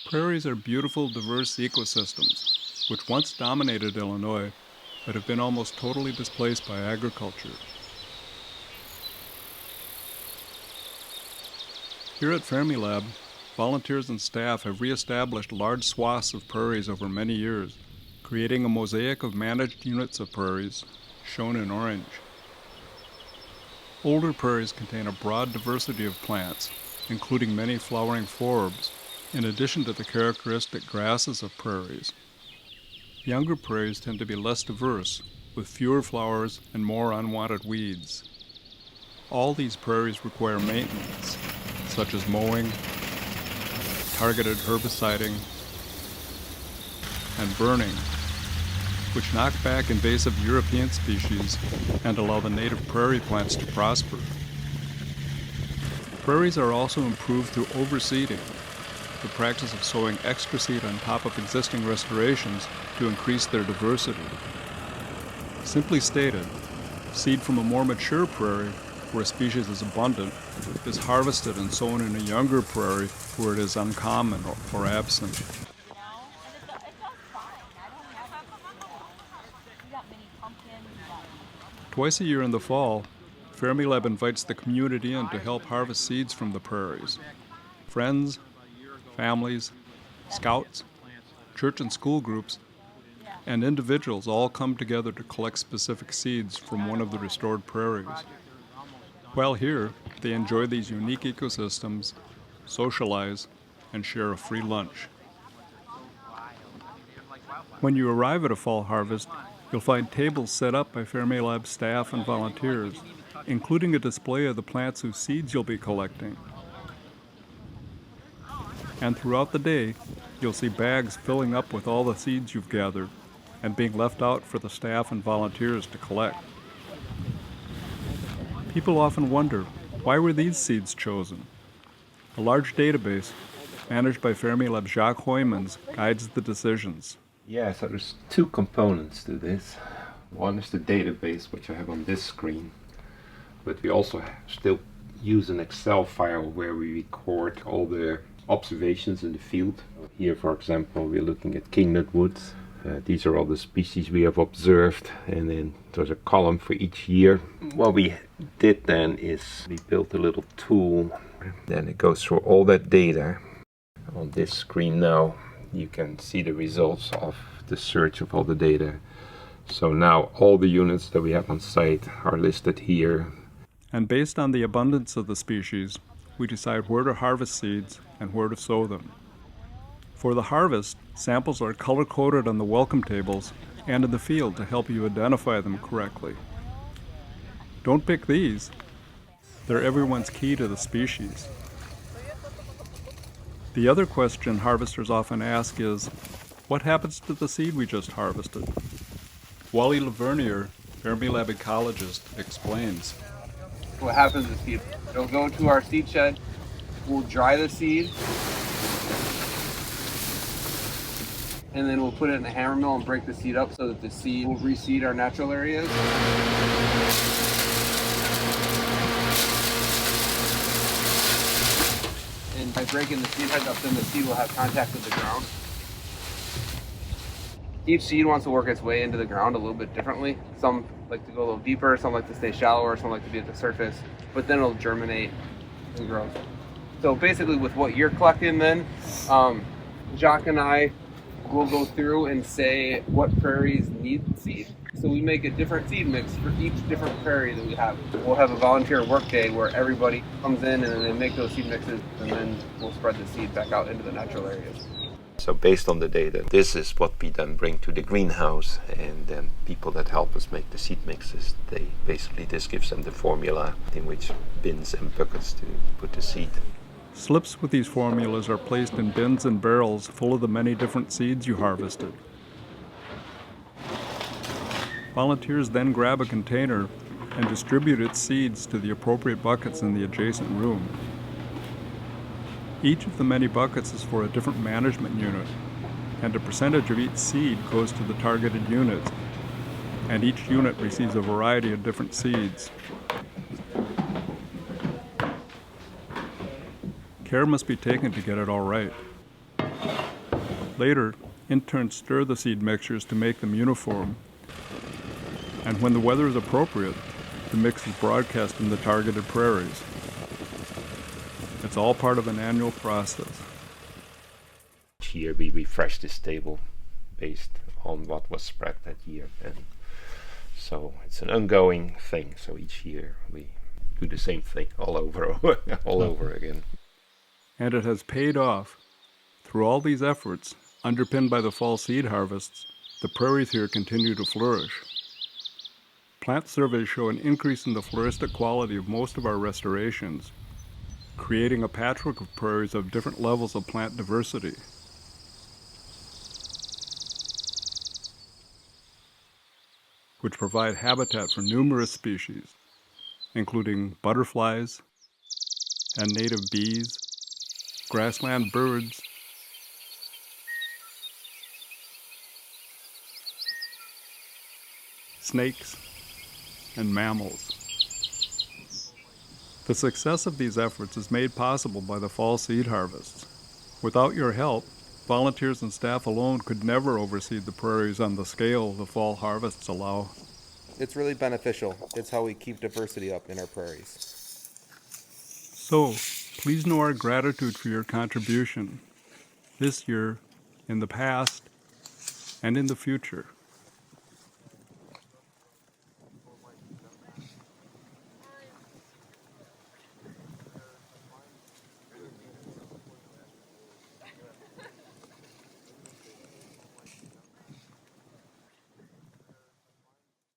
Prairies are beautiful, diverse ecosystems, which once dominated Illinois, but have been almost totally displaced by agriculture. Here at Fermilab, volunteers and staff have reestablished large swaths of prairies over many years, creating a mosaic of managed units of prairies, shown in orange. Older prairies contain a broad diversity of plants, including many flowering forbs, in addition to the characteristic grasses of prairies. Younger prairies tend to be less diverse, with fewer flowers and more unwanted weeds. All these prairies require maintenance, such as mowing, targeted herbiciding, and burning, which knock back invasive European species and allow the native prairie plants to prosper. Prairies are also improved through overseeding, the practice of sowing extra seed on top of existing restorations to increase their diversity. Simply stated, seed from a more mature prairie, where a species is abundant, is harvested and sown in a younger prairie where it is uncommon or absent. Twice a year in the fall, Fermilab invites the community in to help harvest seeds from the prairies. Friends, families, scouts, church and school groups, and individuals all come together to collect specific seeds from one of the restored prairies. While here, they enjoy these unique ecosystems, socialize, and share a free lunch. When you arrive at a fall harvest, you'll find tables set up by Fermilab staff and volunteers, including a display of the plants whose seeds you'll be collecting. And throughout the day, you'll see bags filling up with all the seeds you've gathered and being left out for the staff and volunteers to collect. People often wonder, why were these seeds chosen? A large database, managed by Fermilab's Jacques Hoymans, guides the decisions. Yeah, so there's two components to this. One is the database, which I have on this screen, but we also still use an Excel file where we record all the observations in the field. Here, for example, we're looking at kingnut woods. These are all the species we have observed, and then there's a column for each year. What we did then is we built a little tool. Then it goes through all that data. On this screen now, you can see the results of the search of all the data. So now all the units that we have on site are listed here. And based on the abundance of the species, we decide where to harvest seeds and where to sow them. For the harvest, samples are color-coded on the welcome tables and in the field to help you identify them correctly. Don't pick these. They're everyone's key to the species. The other question harvesters often ask is, what happens to the seed we just harvested? Wally Lavernier, Fermilab ecologist, explains. What happens is it'll go to our seed shed, we'll dry the seed, and then we'll put it in a hammer mill and break the seed up so that the seed will reseed our natural areas. And by breaking the seed heads up, then the seed will have contact with the ground. Each seed wants to work its way into the ground a little bit differently. Some like to go a little deeper, some like to stay shallower, some like to be at the surface, but then it'll germinate and grow. So basically with what you're collecting then, Jacques and I will go through and say what prairies need seed. So we make a different seed mix for each different prairie that we have. We'll have a volunteer work day where everybody comes in and then they make those seed mixes, and then we'll spread the seed back out into the natural areas. So based on the data, this is what we then bring to the greenhouse, and then people that help us make the seed mixes, this gives them the formula in which bins and buckets to put the seed. Slips with these formulas are placed in bins and barrels full of the many different seeds you harvested. Volunteers then grab a container and distribute its seeds to the appropriate buckets in the adjacent room. Each of the many buckets is for a different management unit, and a percentage of each seed goes to the targeted units, and each unit receives a variety of different seeds. Care must be taken to get it all right. Later, interns stir the seed mixtures to make them uniform, and when the weather is appropriate, the mix is broadcast in the targeted prairies. It's all part of an annual process. Each year we refresh this table based on what was spread that year, and so it's an ongoing thing. So each year we do the same thing all over again. And it has paid off. Through all these efforts, underpinned by the fall seed harvests, the prairies here continue to flourish. Plant surveys show an increase in the floristic quality of most of our restorations, creating a patchwork of prairies of different levels of plant diversity. Which provide habitat for numerous species, including butterflies and native bees, grassland birds, snakes, and mammals. The success of these efforts is made possible by the fall seed harvests. Without your help, volunteers and staff alone could never oversee the prairies on the scale the fall harvests allow. It's really beneficial. It's how we keep diversity up in our prairies. So, please know our gratitude for your contribution this year, in the past, and in the future.